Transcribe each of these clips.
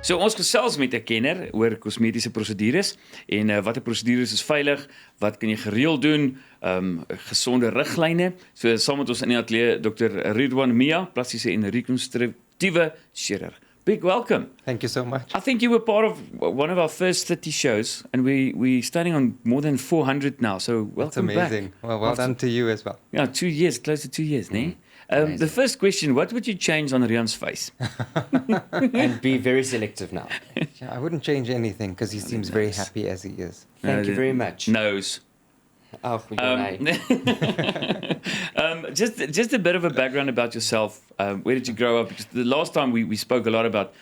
So ons gesels met 'n kenner oor kosmetiese prosedures en watter prosedures is veilig, wat kan jy gereeld doen, gesonde riglyne. So saam met ons in die ateljee Dr. Ridwan Plastiese en Rekonstruktiewe Chirurgie. Big welcome. Thank you so much. I think you were part of one of our first 30 shows, and we're standing on more than 400 now. So welcome That's amazing. back. Well done to you as well. Yeah, 2 years, close to 2 years, ne? The first question: what would you change on Rian's face? And be very selective now. Yeah, I wouldn't change anything because he seems very happy as he is. Thank you very much. Nose. Oh, Just a bit of a background about yourself. Where did you grow up? Because the last time we spoke a lot about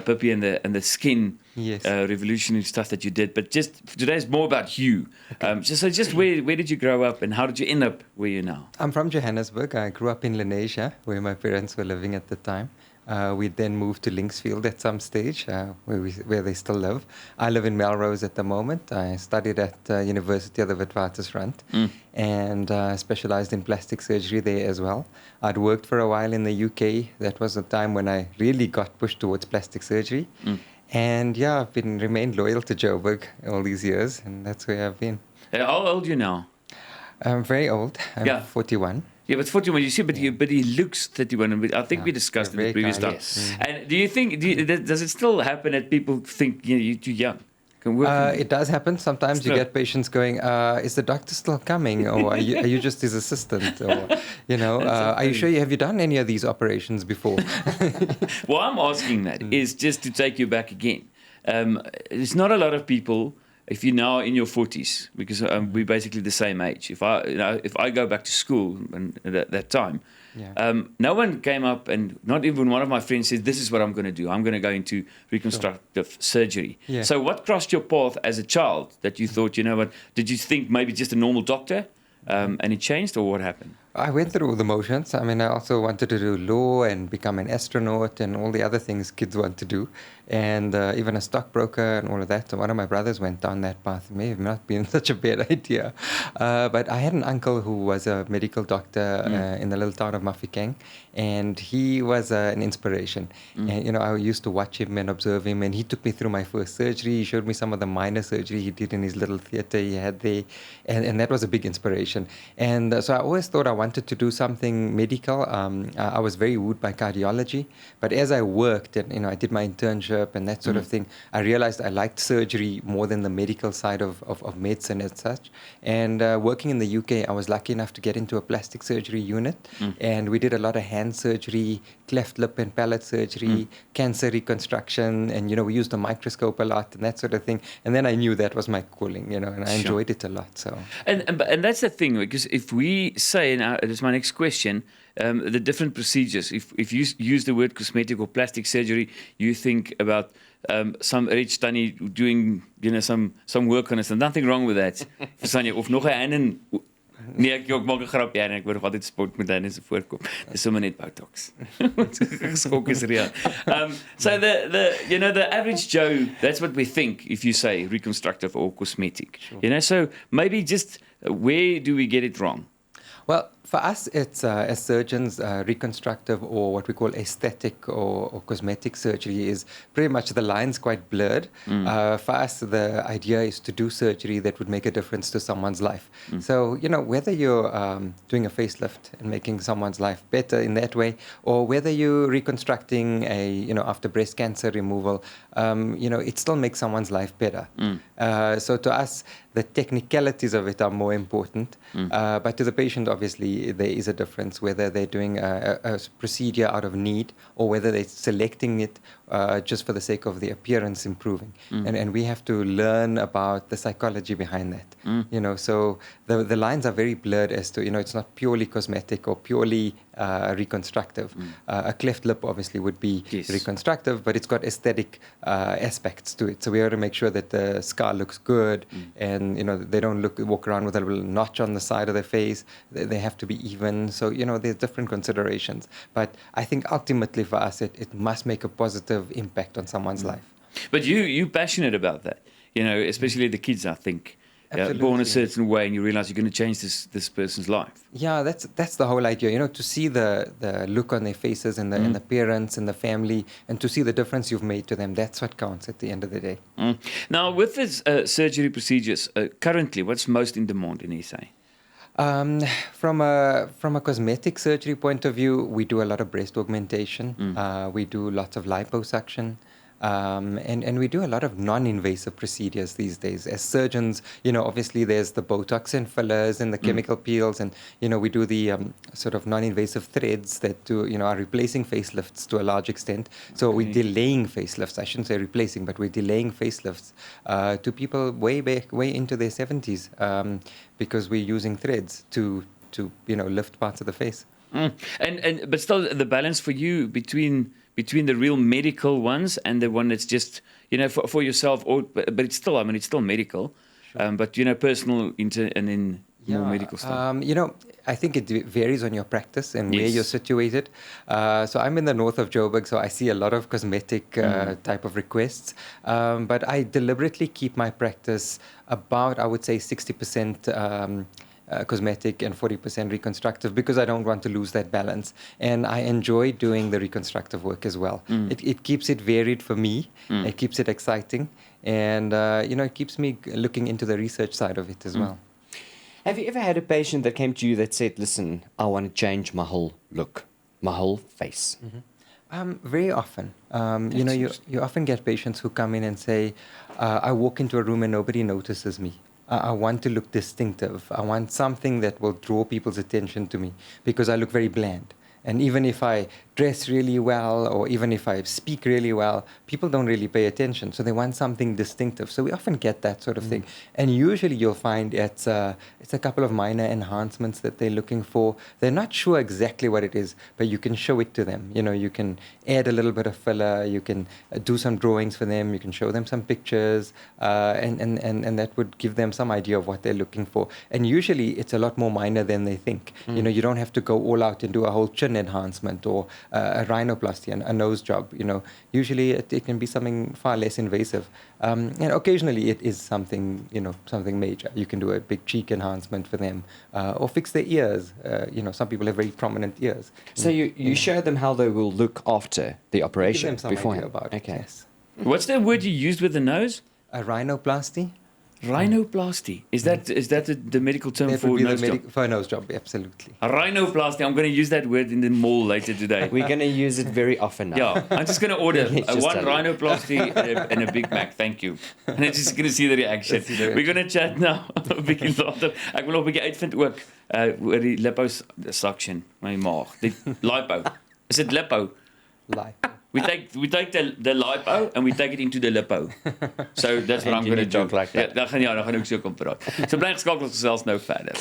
Pippi and the skin Yes. revolutionary stuff that you did. But just today is more about you. Okay. Just where did you grow up and how did you end up where you're now? I'm from Johannesburg. I grew up in Lenasia, where my parents were living at the time. We then moved to Linksfield at some stage, where they still live. I live in Melrose at the moment. I studied at University of the Witwatersrand and specialized in plastic surgery there as well. I'd worked for a while in the UK. That was the time when I really got pushed towards plastic surgery. And yeah, I've remained loyal to Joburg all these years, and that's where I've been. How old are you now? I'm very old. I'm 41. Yeah, but 41, you see, but he looks 31. And I think we discussed it the very previous kind, time. yes. And do you think, does it still happen that people think you're too young? Can work It does happen. Sometimes you Still. get patients going, is the doctor still coming? Or are you just his assistant? Or, are you sure have you done any of these operations before? Well, I'm asking that is just to take you back again. There's not a lot of people, if you're now in your 40s, because we're basically the same age. If I go back to school and at that time, no one came up and not even one of my friends said, this is what I'm going to do. I'm going to go into reconstructive surgery. Yeah. So what crossed your path as a child that you thought, what, did you think maybe just a normal doctor and it changed, or what happened? I went through all the motions. I mean, I also wanted to do law and become an astronaut and all the other things kids want to do, and even a stockbroker and all of that. So one of my brothers went down that path. It may have not been such a bad idea. But I had an uncle who was a medical doctor in the little town of Mafikeng, and he was an inspiration. And, I used to watch him and observe him, and he took me through my first surgery. He showed me some of the minor surgery he did in his little theater he had there, and that was a big inspiration. And so I always thought I wanted to do something medical. I was very wooed by cardiology, but as I worked and I did my internship and that sort of thing, I realized I liked surgery more than the medical side of medicine as such. And working in the UK, I was lucky enough to get into a plastic surgery unit, and we did a lot of hand surgery, cleft lip and palate surgery, cancer reconstruction, and we used a microscope a lot and that sort of thing. And then I knew that was my calling, and I enjoyed it a lot. So And that's the thing, because if we say, now this is my next question, the different procedures, if you use the word cosmetic or plastic surgery, you think about some rich tannie doing some work on us, and nothing wrong with that. Verstaan jy, of nog 'n hand in. Nee, ek maak 'n grapjie en ek word altyd sport met hulle se voorkom. Dis sommer net Botox. Geskok is real. So the average Joe, that's what we think if you say reconstructive or cosmetic. Sure. So maybe just where do we get it wrong? Well, for us, it's as surgeons, reconstructive or what we call aesthetic or cosmetic surgery is pretty much the line's quite blurred. For us, the idea is to do surgery that would make a difference to someone's life. So, whether you're doing a facelift and making someone's life better in that way, or whether you're reconstructing after breast cancer removal, it still makes someone's life better. So to us, the technicalities of it are more important. But to the patient, obviously, there is a difference whether they're doing a procedure out of need or whether they're selecting it just for the sake of the appearance improving. And we have to learn about the psychology behind that. So the lines are very blurred as to, it's not purely cosmetic or purely reconstructive. A cleft lip obviously would be reconstructive, but it's got aesthetic aspects to it. So we have to make sure that the scar looks good and, they don't walk around with a little notch on the side of their face. They have to be even. So, there's different considerations. But I think ultimately for us, it must make a positive impact on someone's life. But you're passionate about that, especially the kids, I think. born a Absolutely. certain way, and you realize you're going to change this person's life. Yeah, that's the whole idea. To see the look on their faces and the parents and the family, and to see the difference you've made to them. That's what counts at the end of the day. Now, with this surgery procedures, currently, what's most in demand in SA? From a cosmetic surgery point of view, we do a lot of breast augmentation. We do lots of liposuction. And we do a lot of non-invasive procedures these days. As surgeons, obviously there's the Botox and fillers and the chemical peels, and, we do the sort of non-invasive threads that are replacing facelifts to a large extent. So we're delaying facelifts. I shouldn't say replacing, but we're delaying facelifts to people way into their 70s because we're using threads to lift parts of the face. But still, the balance for you between the real medical ones and the one that's just for yourself, but it's still it's still medical, sure. But personal and then more medical stuff. I think it varies on your practice and where Yes. you're situated. So I'm in the north of Joburg, so I see a lot of cosmetic type of requests. But I deliberately keep my practice about, I would say, 60%. Cosmetic and 40% reconstructive, because I don't want to lose that balance. And I enjoy doing the reconstructive work as well. It keeps it varied for me. It keeps it exciting. And, it keeps me looking into the research side of it as well. Have you ever had a patient that came to you that said, listen, I want to change my whole look, my whole face? Very often. You often get patients who come in and say, I walk into a room and nobody notices me. I want to look distinctive. I want something that will draw people's attention to me because I look very bland. And even if I dress really well, or even if I speak really well, people don't really pay attention. So they want something distinctive. So we often get that sort of thing. And usually you'll find it's a couple of minor enhancements that they're looking for. They're not sure exactly what it is, but you can show it to them. You can add a little bit of filler. You can do some drawings for them. You can show them some pictures. And that would give them some idea of what they're looking for. And usually it's a lot more minor than they think. You don't have to go all out and do a whole chin enhancement or a rhinoplasty, a nose job. Usually it can be something far less invasive, and occasionally it is something major. You can do a big cheek enhancement for them, or fix their ears. Some people have very prominent ears. So you show them how they will look after the operation Give them some beforehand. idea about it. Okay. Yes. What's the word you used with the nose? A rhinoplasty. Rhinoplasty. Is that the medical term That for would be nose job? for a nose job, absolutely. A rhinoplasty. I'm going to use that word in the mall later today. We're going to use it very often now. Yeah, I'm just going to order Let's just one tell you. rhinoplasty and a Big Mac. Thank you. And I'm just going to see the reaction. We're going to chat now. 'n bietjie later. Ek wil nog 'n bietjie uitvind ook oor die liposuction, my maag. Die lipo. Is dit lipo? Lipo. We take the lipo and we take it into the lipo. So that's what And I'm you going to need to do. talk like that. Ja, dan gaan ek so kom praat. So bly geskakel, gesels nou verder.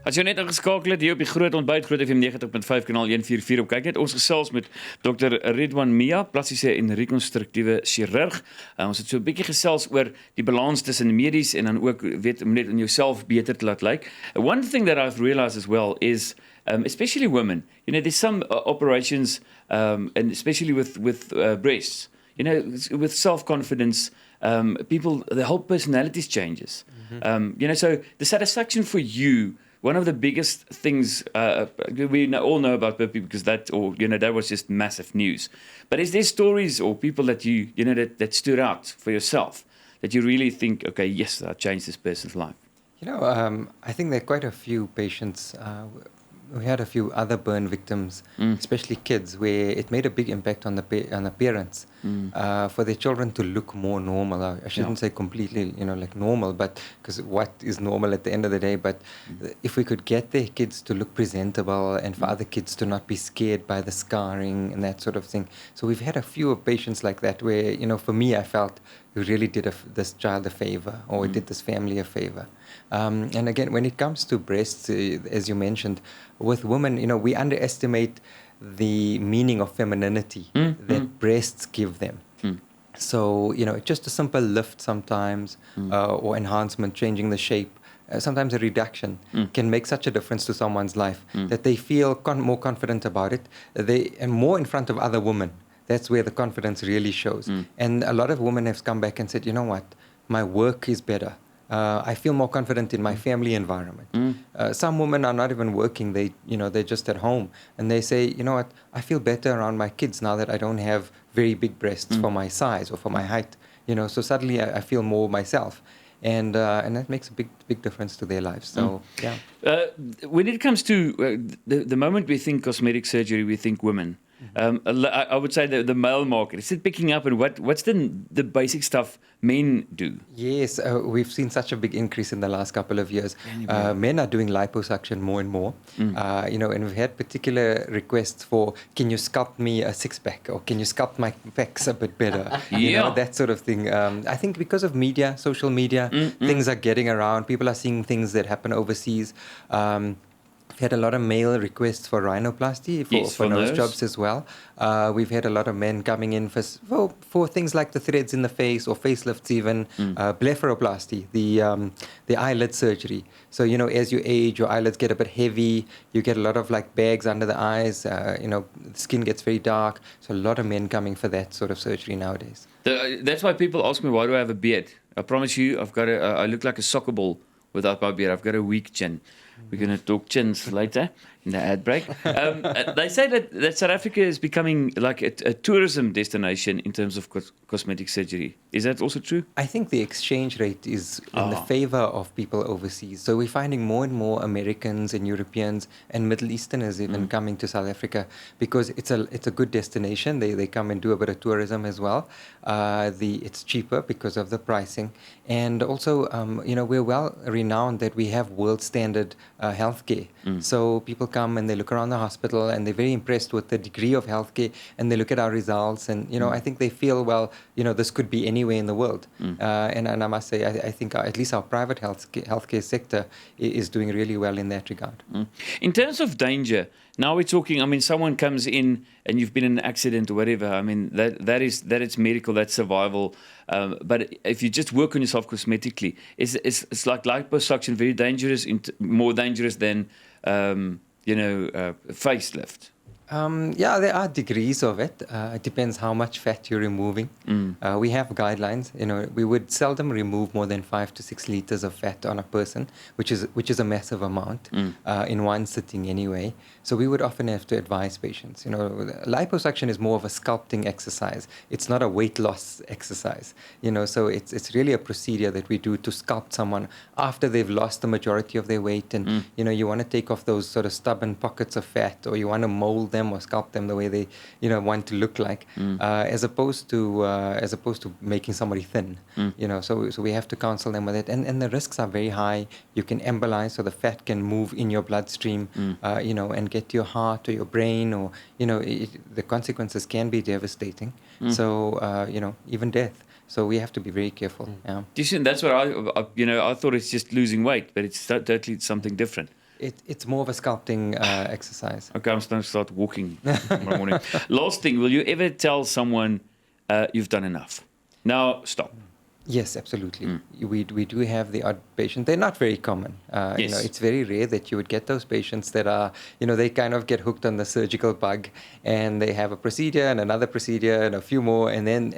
As jy net ingeskakel het hier op die Groot Ontbyt, Groot FM 90.5 kanaal 144 op kyk net. Ons gesels met Dr. Ridwan Mia, plastiese en rekonstruktiewe chirurg. Ons het so 'n bietjie gesels oor die balans tussen medies en dan ook om net in jouself beter te laat lyk. One thing that I've realized as well is especially women, there's some operations and especially with breasts, with self-confidence, people, the whole personalities changes. So the satisfaction for you, one of the biggest things we all know about Burpee because that was just massive news. But is there stories or people that that stood out for yourself that you really think, okay, yes, that changed this person's life? I think there are quite a few patients. We had a few other burn victims, especially kids, where it made a big impact on the parents, for their children to look more normal. I shouldn't say completely, like normal, but because what is normal at the end of the day? But if we could get their kids to look presentable and for other kids to not be scared by the scarring and that sort of thing. So we've had a few patients like that where, for me, I felt you really did this child a favor, or did this family a favor. And again, when it comes to breasts, as you mentioned, with women, we underestimate the meaning of femininity that breasts give them. So, just a simple lift sometimes, or enhancement, changing the shape, sometimes a reduction can make such a difference to someone's life that they feel more confident about it. They are more in front of other women. that's where the confidence really shows. And a lot of women have come back and said, you know what, my work is better. I feel more confident in my family environment. Some women are not even working; they're just at home, and they say, you know what, I feel better around my kids now that I don't have very big breasts for my size or for my height. So suddenly I feel more myself, and that makes a big difference to their lives. So yeah. When it comes to the moment we think cosmetic surgery, we think women. I would say the male market, is it picking up, and what's the basic stuff men do? Yes, we've seen such a big increase in the last couple of years. Men are doing liposuction more and more, and we've had particular requests for, can you sculpt me a six-pack, or can you sculpt my pecs a bit better? That sort of thing. I think because of media, social media, things are getting around. People are seeing things that happen overseas. We've had a lot of male requests for rhinoplasty, for nose jobs as well. We've had a lot of men coming in for things like the threads in the face or facelifts even, blepharoplasty, the eyelid surgery. So, as you age, your eyelids get a bit heavy, you get a lot of like bags under the eyes, the skin gets very dark. So a lot of men coming for that sort of surgery nowadays. That's why people ask me, why do I have a beard? I promise you, I look like a soccer ball without my beard. I've got a weak chin. We're going to talk chins later in the ad break. They say that South Africa is becoming like a tourism destination in terms of cosmetic surgery. Is that also true? I think the exchange rate is in the favor of people overseas. So we're finding more and more Americans and Europeans and Middle Easterners even coming to South Africa because it's a good destination. They come and do a bit of tourism as well. It's cheaper because of the pricing. And also, we're well renowned that we have world standard healthcare. So people come and they look around the hospital and they're very impressed with the degree of healthcare, and they look at our results and, I think they feel, well, this could be anywhere in the world. And I must say, I think at least our private healthcare sector is doing really well in that regard. In terms of danger, now we're talking, someone comes in and you've been in an accident or whatever. That is medical, that's survival. But if you just work on yourself cosmetically, it's like liposuction, very dangerous, more dangerous than, facelift. There are degrees of it. It depends how much fat you're removing. We have guidelines. We would seldom remove more than 5 to 6 liters of fat on a person, which is a massive amount in one sitting anyway. So we would often have to advise patients. Liposuction is more of a sculpting exercise. It's not a weight loss exercise. So it's really a procedure that we do to sculpt someone after they've lost the majority of their weight, and you want to take off those sort of stubborn pockets of fat, or you want to mold them or sculpt them the way they want to look like, as opposed to making somebody thin. So we have to counsel them with it, and the risks are very high. You can embolize, so the fat can move in your bloodstream, and get to your heart or your brain, or the consequences can be devastating. So even death. So we have to be very careful. Yeah. That's what I thought it's just losing weight, but it's totally something different. It's more of a sculpting exercise. Okay, I'm going to start walking tomorrow morning. Last thing, will you ever tell someone you've done enough? Now, stop. Yes, absolutely. We do have the odd patient. They're not very common. It's very rare that you would get those patients that are, they kind of get hooked on the surgical bug, and they have a procedure and another procedure and a few more, and then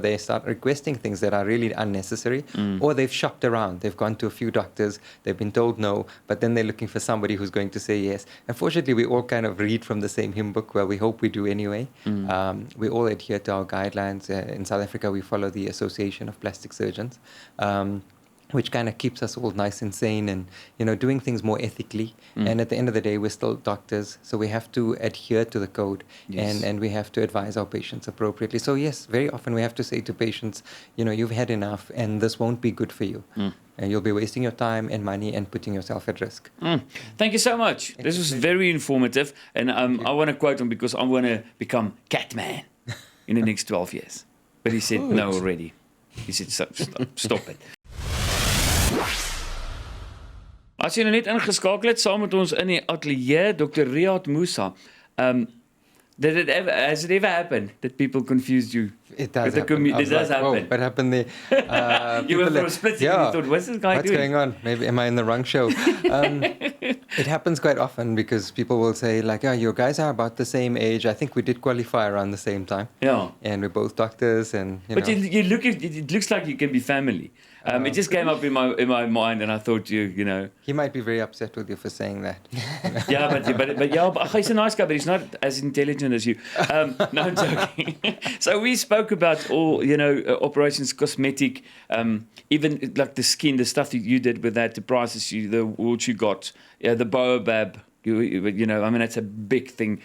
they start requesting things that are really unnecessary, or they've shopped around. They've gone to a few doctors, they've been told no, but then they're looking for somebody who's going to say yes. Unfortunately, we all kind of read from the same hymn book, well, we hope we do anyway. We all adhere to our guidelines. In South Africa, we follow the Association of Plastic Surgeons, which kind of keeps us all nice and sane and, doing things more ethically. And at the end of the day, we're still doctors, so we have to adhere to the code, and we have to advise our patients appropriately. So yes, very often we have to say to patients, you've had enough and this won't be good for you. And you'll be wasting your time and money and putting yourself at risk. Thank you so much. This was very informative, and I want to quote him because I want to become Catman in the next 12 years. But he said no already. He said, stop it. As jy nou net ingeskakel het saam met ons in die ateljee, Dr. Ridwan Musa, has it ever happened that people confused you? It does happen. It does happen. What happened there? You were for a split second, you thought, what's this guy doing? What's going on? Maybe am I in the wrong show? It happens quite often because people will say, like, "Oh, you guys are about the same age. I think we did qualify around the same time." Yeah. And we're both doctors, and But you look at it looks like you can be family. It just came up in my mind, and I thought you know. he might be very upset with you for saying that. Yeah, but he's a nice guy, but he's not as intelligent as you. No, I'm joking. So we spoke about all, operations, cosmetic, even like the skin, the stuff that you did with that, the prices, the awards you got, the baobab. I mean, that's a big thing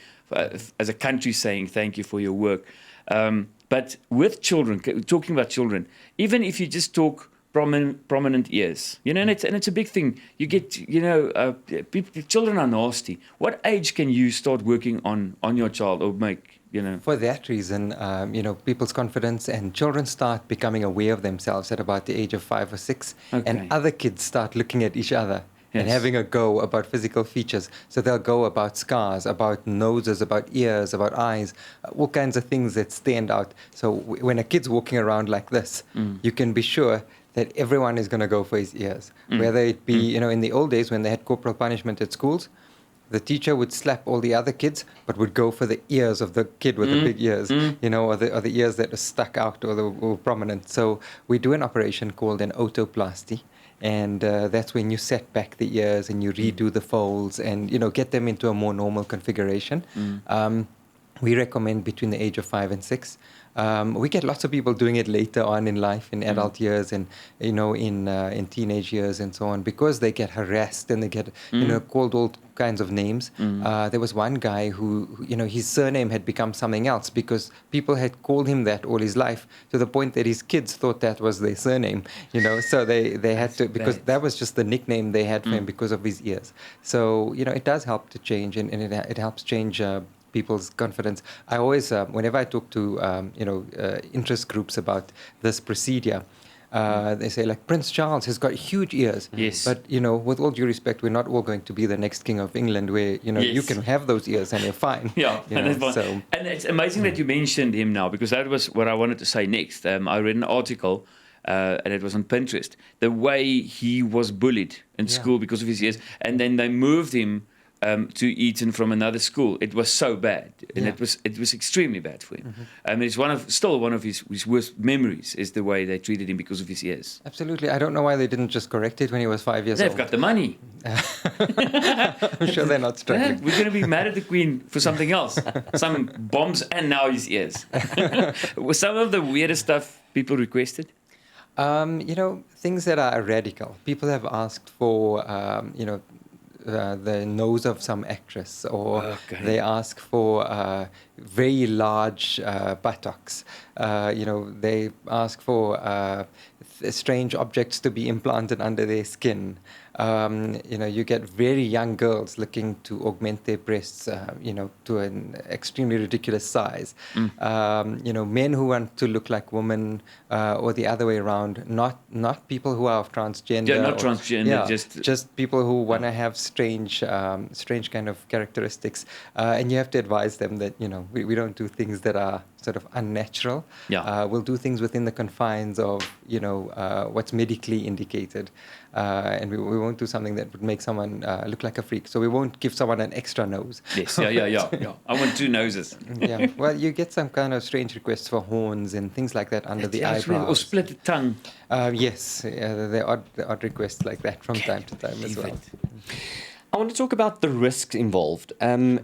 as a country saying thank you for your work. But with children, talking about children, even if you just talk prominent ears, and it's a big thing. You get, children are nasty. What age can you start working on your child or make, For that reason, people's confidence and children start becoming aware of themselves at about the age of 5 or 6, Okay. and other kids start looking at each other and Yes. having a go about physical features. So they'll go about scars, about noses, about ears, about eyes, all kinds of things that stand out. So when a kid's walking around like this, you can be sure that everyone is going to go for his ears. Whether it be, in the old days when they had corporal punishment at schools, the teacher would slap all the other kids, but would go for the ears of the kid with the big ears, or the ears that are stuck out or were prominent. So we do an operation called an otoplasty. And that's when you set back the ears and you redo the folds and, get them into a more normal configuration. We recommend between the age of 5 and 6. We get lots of people doing it later on in life, in adult years and, in teenage years and so on, because they get harassed and they get, called all kinds of names. There was one guy who, his surname had become something else because people had called him that all his life, to the point that his kids thought that was their surname, so they had to, because that was just the nickname they had for him because of his ears. So, it does help to change, and it helps change people's confidence. I always, whenever I talk to, interest groups about this procedure, they say, like, Prince Charles has got huge ears. Yes. But, with all due respect, we're not all going to be the next King of England where, you Yes. can have those ears and you're fine. Yeah, You and, know, that's fine. so- And it's amazing that you mentioned him now, because that was what I wanted to say next. I read an article, and it was on Pinterest, the way he was bullied in school because of his ears, and then they moved him to Eton from another school. It was so bad, and Yeah. it was extremely bad for him. It's still one of his worst memories is the way they treated him because of his ears. Absolutely. I don't know why they didn't just correct it when he was 5 years They've old. got the money. I'm sure they're not Yeah, struggling. we're going to be mad at the Queen for something else. Some bombs and now his ears. Was some of the weirdest stuff people requested? Things that are radical. People have asked for, the nose of some actress, or Okay. they ask for very large buttocks. They ask for strange objects to be implanted under their skin. You get very young girls looking to augment their breasts, to an extremely ridiculous size. Men who want to look like women, or the other way around. Not people who are of transgender. Yeah, not transgender, just people who want to have strange kind of characteristics. And you have to advise them that we don't do things that are sort of unnatural. Yeah. We'll do things within the confines of what's medically indicated, and we won't do something that would make someone look like a freak. So we won't give someone an extra nose. Yes, yeah. I want 2 noses. Yeah. Well, you get some kind of strange requests for horns and things like that under the Yeah, it's weird. Or eyebrows. split the tongue. Yes, the odd requests like that from time to time as Believe well. it. I want to talk about the risks involved.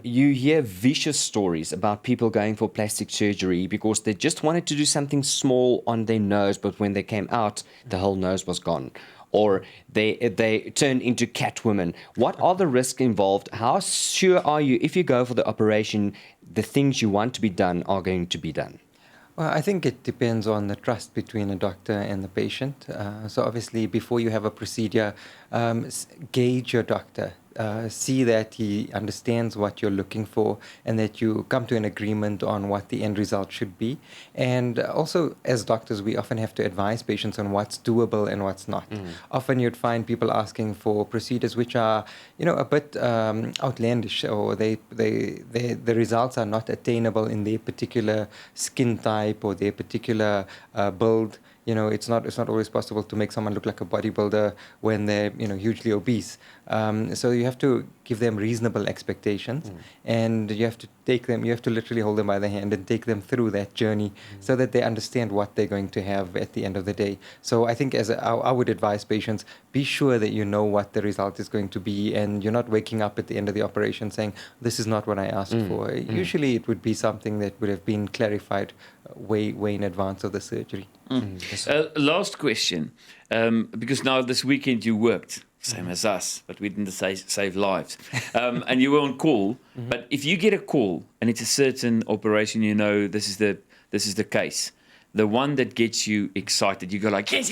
You hear vicious stories about people going for plastic surgery because they just wanted to do something small on their nose, but when they came out, the whole nose was gone. Or they turn into Catwoman. What are the risks involved? How sure are you, if you go for the operation, the things you want to be done are going to be done? Well, I think it depends on the trust between a doctor and the patient. So obviously, before you have a procedure, gauge your doctor. See that he understands what you're looking for and that you come to an agreement on what the end result should be. And also, as doctors, we often have to advise patients on what's doable and what's not. Often you'd find people asking for procedures which are, a bit outlandish, or the results are not attainable in their particular skin type or their particular build. It's not always possible to make someone look like a bodybuilder when they're hugely obese. So you have to give them reasonable expectations, and you have to literally hold them by the hand and take them through that journey so that they understand what they're going to have at the end of the day. So I think I would advise patients, be sure that you know what the result is going to be, and you're not waking up at the end of the operation saying, this is not what I asked for. Usually it would be something that would have been clarified way in advance of the surgery. Last question, because now this weekend you worked, same as us, but we didn't save lives. And you were on call. But if you get a call and it's a certain operation, you know this is the case. The one that gets you excited, you go like, yes,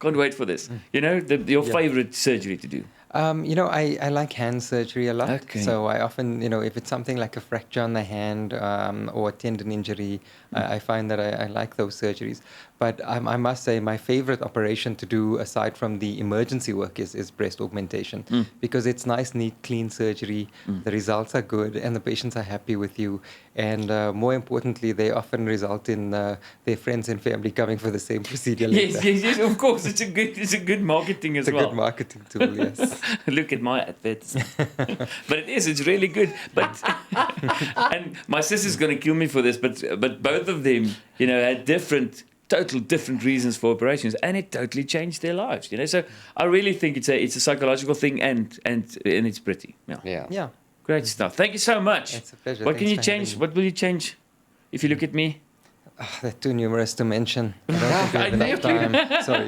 can't wait for this. You know, your favorite surgery to do. I like hand surgery a lot. Okay. So I often, if it's something like a fracture on the hand or a tendon injury, I find that I like those surgeries. But I must say my favorite operation to do aside from the emergency work is breast augmentation, because it's nice, neat, clean surgery. The results are good and the patients are happy with you. And more importantly, they often result in their friends and family coming for the same procedure later. Yes, of course. It's a good marketing as well. It's a good marketing tool, yes. Look at my advertisement. But it's really good. But and my sister's going to kill me for this, but both of them, had total different reasons for operations, and it totally changed their lives. So I really think it's a psychological thing, and it's pretty. Yeah. Great stuff. Thank you so much. It's a pleasure. What can Thanks you for change? having me. What will you change if you look at me? They're too numerous to mention. I don't think we have enough time. Sorry.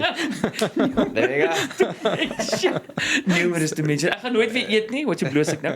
There you go. Numerous to mention. Ek gaan nooit weer eet nie, wat jy bloos ek nou.